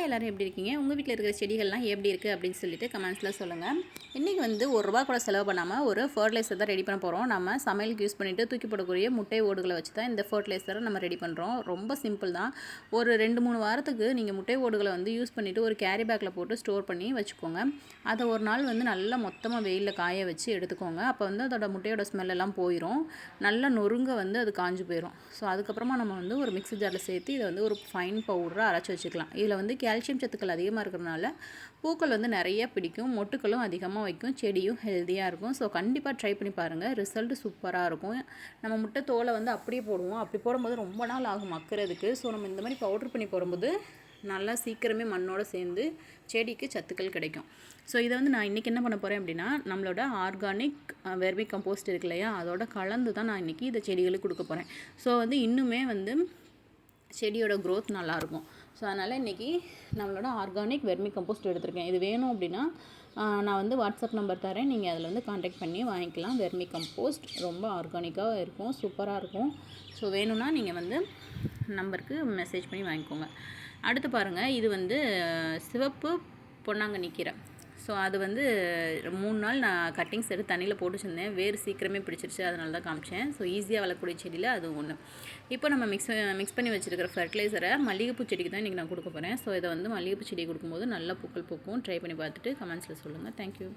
Hi எல்லோரும் எப்படி இருக்கீங்க? உங்கள் வீட்டில் இருக்கிற செடிகள்லாம் எப்படி இருக்குது அப்படின்னு சொல்லிட்டு கமெண்ட்ஸில் சொல்லுங்கள். இன்றைக்கி வந்து ₹1 கூட செலவு பண்ணாமல் ஒரு ஃபர்டிலைசர் தான் ரெடி பண்ண போகிறோம். நம்ம சமையலுக்கு யூஸ் பண்ணிவிட்டு தூக்கி போடக்கூடிய முட்டை ஓடுகளை வச்சு தான் இந்த ஃபர்டிலைசரை நம்ம ரெடி பண்ணுறோம். ரொம்ப சிம்பிள் தான். ஒரு 2-3 வாரத்துக்கு நீங்கள் முட்டை ஓடுகளை வந்து யூஸ் பண்ணிவிட்டு ஒரு கேரி பேக்கில் போட்டு ஸ்டோர் பண்ணி வச்சுக்கோங்க. அதை ஒரு நாள் வந்து நல்லா மொத்தமாக வெயிலில் காய வச்சு எடுத்துக்கோங்க. அப்போ வந்து அதோட முட்டையோட ஸ்மெல்லாம் போயிடும். நல்லா நொறுங்க வந்து அது காஞ்சு போயிடும். ஸோ அதுக்கப்புறமா நம்ம வந்து ஒரு மிக்ஸி ஜாரில் சேர்த்து இதை வந்து ஒரு ஃபைன் பவுடராக அரைச்சி வச்சுக்கலாம். இதில் வந்து கால்சியம் சத்துக்கள் அதிகமாக இருக்கிறதுனால பூக்கள் வந்து நிறைய பிடிக்கும், மொட்டுக்களும் அதிகமாக வைக்கும், செடியும் ஹெல்த்தியாக இருக்கும். ஸோ கண்டிப்பாக ட்ரை பண்ணி பாருங்கள். ரிசல்ட் சூப்பராக இருக்கும். நம்ம முட்டை தோலை வந்து அப்படியே போடுவோம். அப்படி போடும்போது ரொம்ப நாள் ஆகும் மக்கிறதுக்கு. ஸோ நம்ம இந்த மாதிரி பவுடர் பண்ணி போடும்போது நல்லா சீக்கிரமே மண்ணோடு சேர்ந்து செடிக்கு சத்துக்கள் கிடைக்கும். ஸோ இதை வந்து நான் இன்றைக்கி என்ன பண்ண போகிறேன் அப்படின்னா, நம்மளோட ஆர்கானிக் வெர்மி கம்போஸ்ட் இருக்கு இல்லையா, அதோட கலந்து தான் நான் இன்றைக்கி இதை செடிகளுக்கு கொடுக்க போகிறேன். ஸோ வந்து இன்னுமே வந்து செடியோட க்ரோத் நல்லாயிருக்கும். ஸோ அதனால் இன்றைக்கி நம்மளோட ஆர்கானிக் வெர்மி கம்போஸ்ட் எடுத்திருக்கேன். இது வேணும் அப்படின்னா நான் வந்து வாட்ஸ்அப் நம்பர் தரேன். நீங்கள் அதில் வந்து காண்டாக்ட் பண்ணி வாங்கிக்கலாம். வெர்மி கம்போஸ்ட் ரொம்ப ஆர்கானிக்காக இருக்கும், சூப்பராக இருக்கும். ஸோ வேணும்னா நீங்கள் வந்து நம்பருக்கு மெசேஜ் பண்ணி வாங்கிக்கோங்க. அடுத்து பாருங்கள், இது வந்து சிவப்பு பொன்னாங்கண்ணி கீரை. ஸோ அது வந்து 3 நாள் நான் கட்டிங்ஸ் எடுத்து தண்ணியில் போட்டு வச்சுருந்தேன். வேறு சீக்கிரமே பிடிச்சிருச்சு, அதனால தான் காமிச்சேன். ஸோ ஈஸியாக வளரக்கூடிய செடியில் அது ஒன்று. இப்போ நம்ம மிக்ஸ் பண்ணி வச்சுருக்கிற ஃபர்டிலைசரை மல்லிகைப்பூ செடிக்கு தான் இன்றைக்கி நான் கொடுக்க போகிறேன். ஸோ இதை வந்து மல்லிகைப்பூ செடி கொடுக்கும்போது நல்லா பூக்கள் பூக்கும். ட்ரை பண்ணி பார்த்துட்டு கமெண்ட்ஸில் சொல்லுங்கள். தேங்க்யூ.